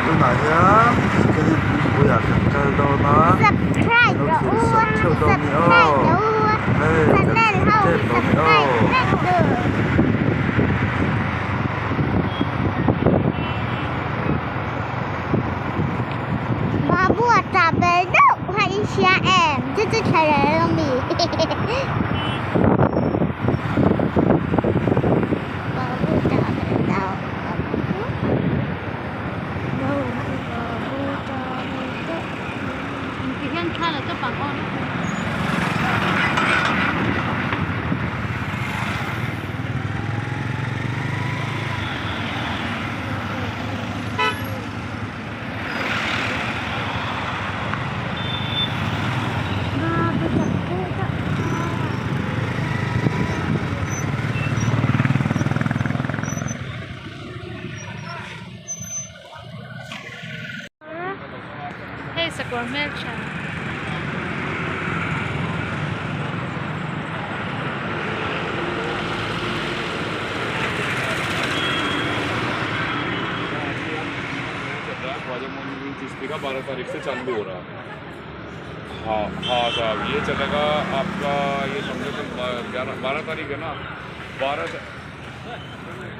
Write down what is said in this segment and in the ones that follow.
tu na ya cái bu ya cái đâu na subscribe nó cho thì sắp theo đâu subscribe nhỉ cho ê channel hậu subscribe đâu nhỉ Babu tabel dok hai Isya em tu cara lembi Babu tabel dok Thì hiện tại là các bạn con Hey, Sakura Melcha. का 12 तारीख से चालू हो रहा है। हाँ हाँ साहब ये चलेगा आपका ये समझो कि 12 तारीख है ना 12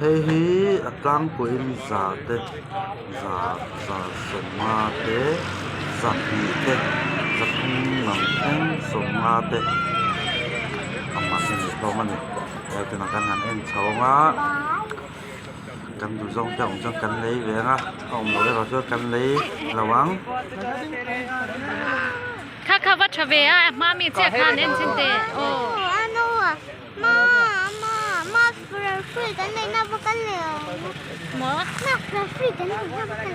hei hi atlang po in za te za soma te za hi te za mang eng soma te amma sin lo mani e te na kan han en chawanga kan du zong chang kan lei ve nga om lo le ro cho kan lei lawang Kaka wat chave a mami che khan en chinte o ano ma free kan nei na bakal le mo na free kan nei na bakal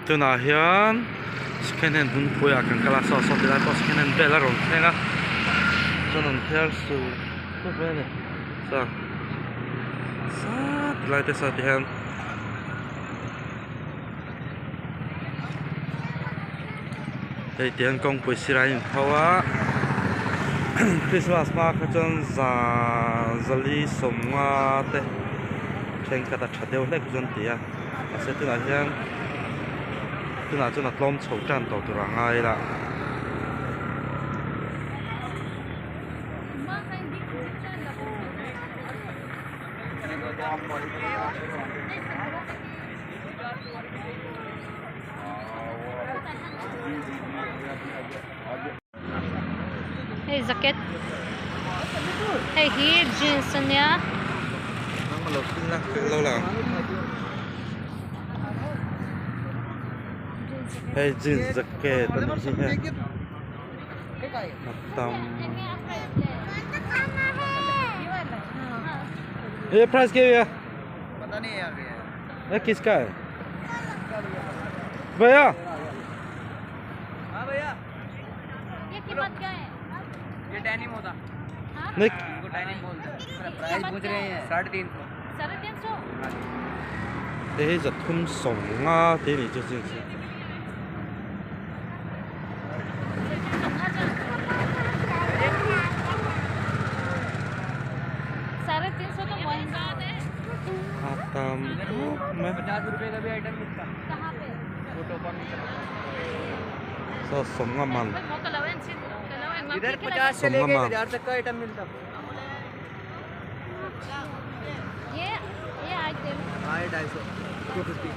tu na hian scan and hun poya kan kala so so de la ko scan and bela ron thenga sonon ther su to bele sa lai te sa ti han hei tiang kong pui sirai hawa Christmas ma kha chon zali somnga te theng kata thadeu lek jon tia ase tu na hian tu na chon atlom chho tan to tu rangai la hey jacket hey hi jeans nya nang lo tin la lo la hey jeans jacket tan hi he tam ये price क्या है पता नहीं यार ये किसका है भैया हाँ भैया ये कीमत क्या है ये डेनिम होता नहीं इनको डेनिम बोलते हैं प्राइस पूछ रहे हैं 350 350 ये जब तुम सोंगा ते नहीं जो जिंस 350 तो महंगा है tam मैं 50 रुपए का भी आइटम मिलता कहाँ पे फोटो पर so सोंगा man इधर 50 से लेके 1000 तक का आइटम मिलता ये आइटम हाँ 250 250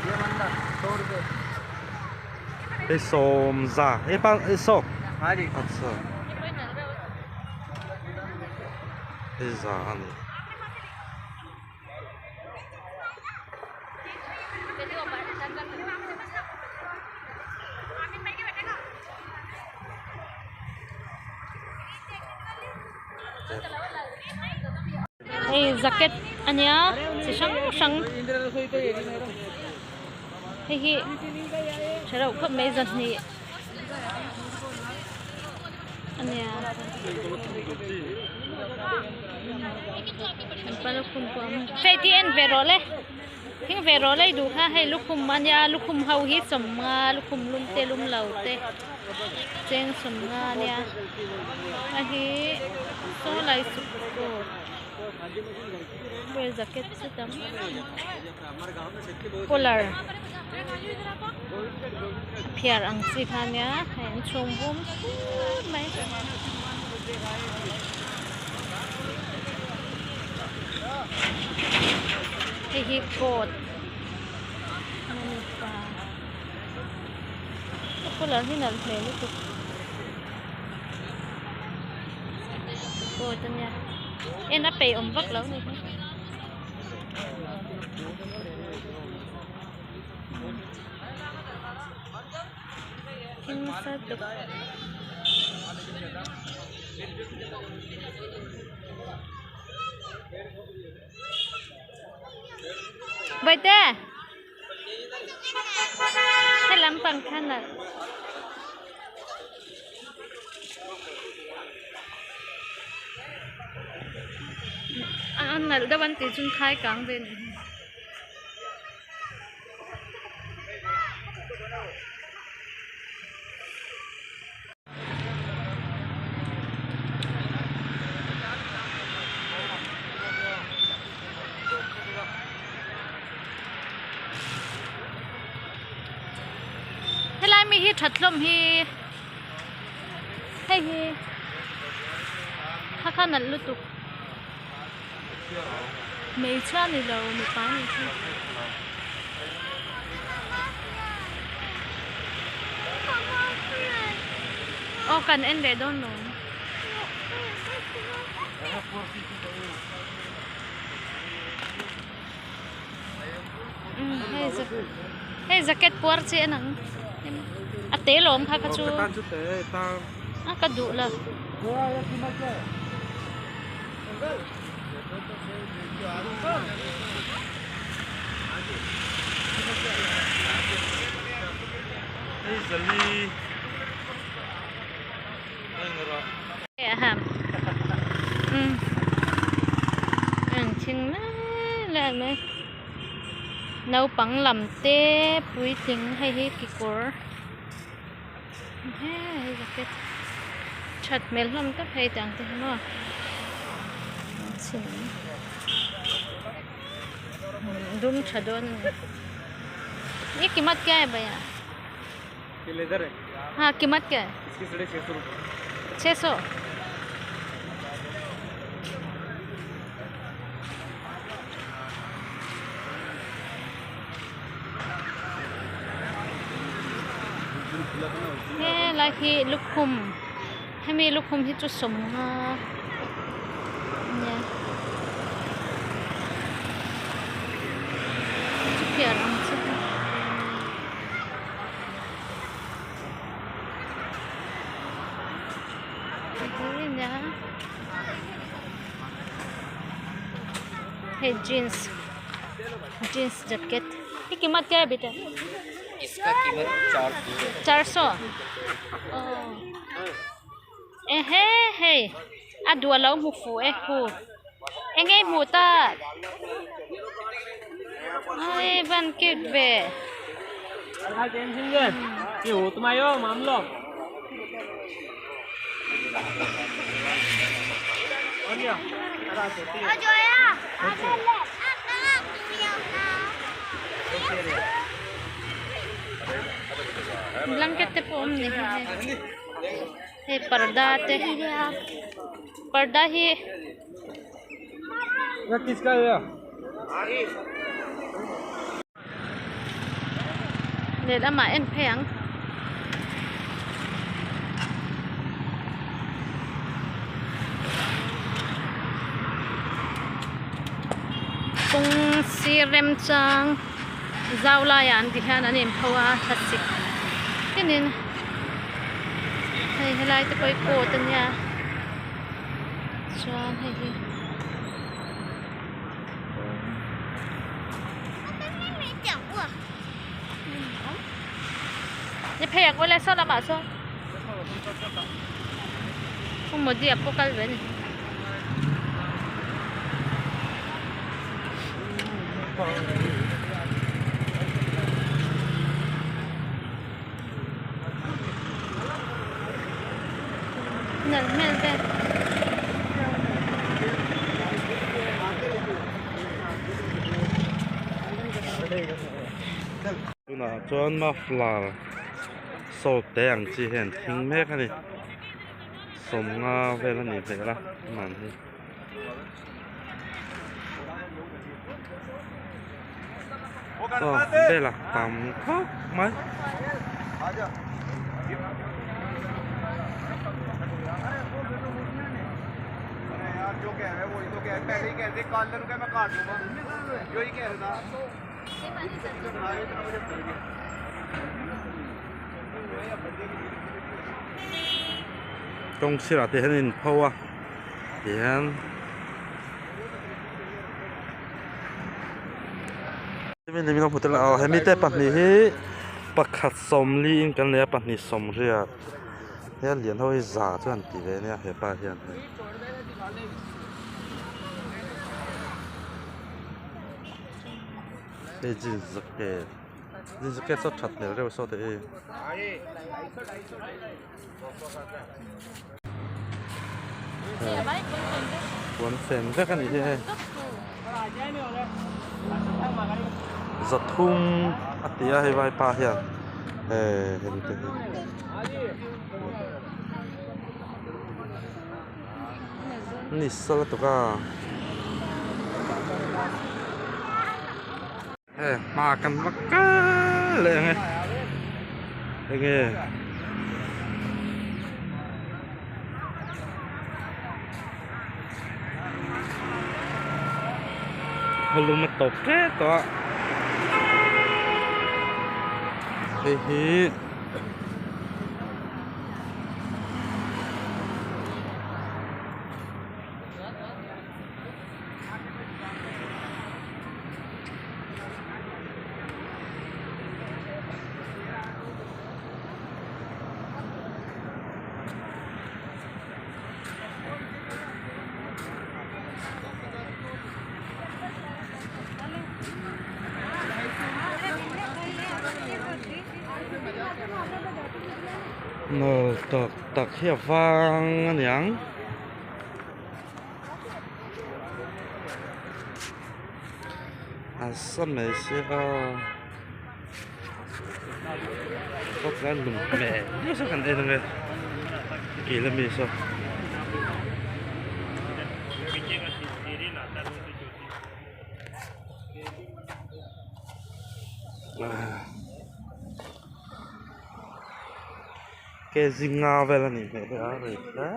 ये बंदा 100 रुपए ये सोम जा ये पान ये सो हाँ जी अच्छा ये जा नहीं hey jacket anya si sang Indra रसोई तो ये मेरा hey hi sarau khat mai jan ni anya ปลาลูกคุมปอมเฟตีเอ็นเวโรเลยทิ้งเวโรเลยดูค่ะให้ลูกคุมมันยาลูกคุมเฮาฮิตสมงาลูกคุมลุมเตลุมเหล่าเตเจงสมงาเนี่ยอันนี้โซ่ลายสุดโกเบอร์แจ็คเก็ตสุดดำโพลาร์เพียร์อังสิพันเนี่ยเห็นชมบุ้มไหมฮิปโปดมันมีปลาก็เลยที่นั่นเลยลูกโปดตัวเนี้ยน่าไปอมบักแล้วนี่กินสัตว์ไปเต้ให้ลำปังขันน่ะอันนั้นเดี๋ยววันที่จุนท้ายกลางเป็นมีฮีถัดลมฮีให้ฮีถ้าข้านั้นลุตุกไม่ใช่นี่เราไม่ไปนี่ที่โอ้กันเอ็นเดดอนน้องให้แจ็คเก็ตปวดเสียหนังอะเตะลมค่ะกระชูอะกระดูเลยฮะชิงนะแรงไหมเนาปังลำเต้ปุ้ยทิ้งให้กิโกร์เฮ้ยจะเก็ตชัดเมลลมก็เพย์จังที่นั่นชิงดุมชัดโดนये कीमत क्या है भैया ये लेदर है हाँ कीमत क्या है इसकी 650 रुपये 600 lagi lukum kami lukum itu semua ya itu biar langsung ini ya hey jeans jacket ini कीमत क्या है बेटा इसका कीमत 400 हे आ dua lau mu fu hu ngay mu ta ai ban kit ve hai tension के ये हो तुम्हारा मामला और क्या जो है blanket te po omni he पर्दा ही ये किसका है ले ला ma en pheng kung si rem chang zawla yan di han anim phawa thasik tinin hay helai te koi ko tanya chuan hay hiนี่เพกไว้เลยโซ่ละบาทโซ่คงหมดเดียบพวกกันเลยนี่ Nel melde. Tuna chuan muffler salt teng chi hen thing mek ani som nga vel ani vela man hi vela tam khóc mai जो कह रहे हैं वही तो कह पहले ही कहते collar का मैं काट दूंगा जो ही कह रहा था trong xí là tiền in phâu à tiền mình đi mình phụ là hay mi tép bát ní hi bát khát sôm li in cái này bát ní sôm ria cái liền thôi giả cho anh tỷ lệ này hay ba hiện cái gì cái số chặt này rồi số đấy cuốn phèn rất là như thế giật thung tia hay vai pa hiện hiện thế nít sơ tụi cả makan makan leh nghe belum metoke toh hehe nó tạc hiệp vang anh nhang sao mấy xe có cái lùng mẹ như sao cần đây này kỳ lắm mi sao cái gì ngao về là nhìn thấy đó rồi đó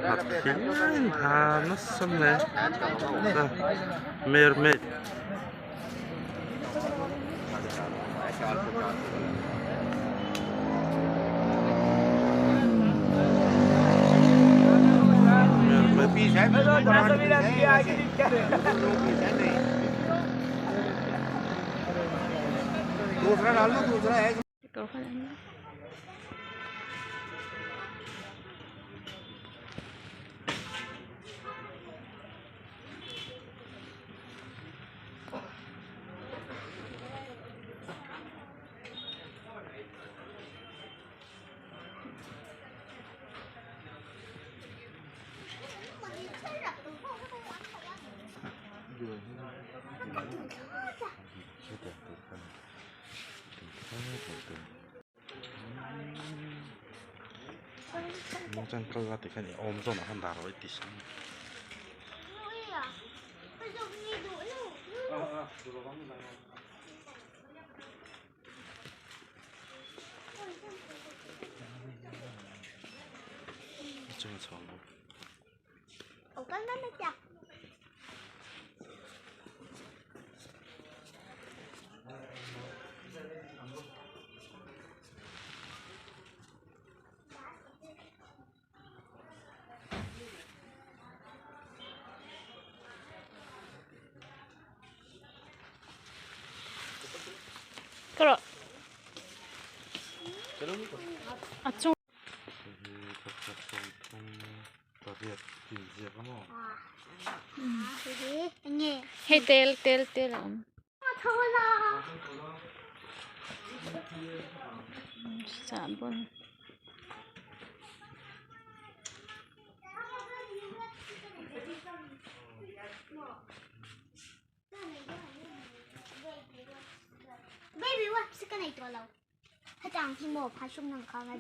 mà thính thà nó xâm này mermaid piece है दूसरा डाल लो दूसरा है Jangan keluar dengan om zon akan taruh di sini. Jangan salah. Ủa con nó chặt. 그럼 아 좀 dẹp thì dẹp lắm rồi nghe Hey, tel om. thôi là Sabon. baby what sẽ cái nàyตัวเราถ้าจางที่โมพาชุ่มหนังเขาไง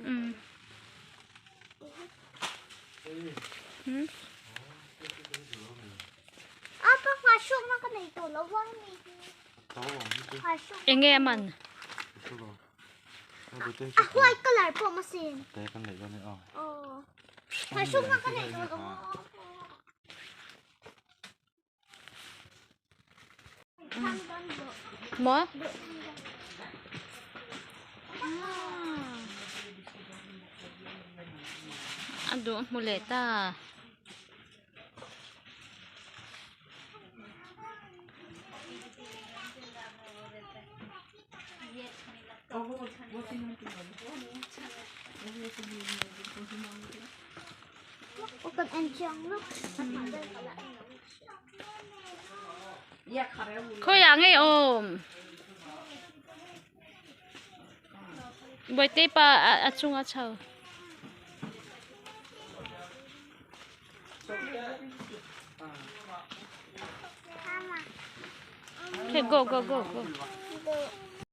apaพาชุ่มมันก็ในตัวเราว่ามี tao lòng như thế พาชุ่ม Enge man. chứ rồi nó đối tên อ่ะ chứ ห้วยก็เลยพวกมาเซียน té con này ra này à โอ้พาชุ่มมันก็ในตัวเราว่าทำด้านบน Mo? Ado, muleta. Bukan encang loh. Koyangi om. Boite pa achung achau. Sama. Okay, go.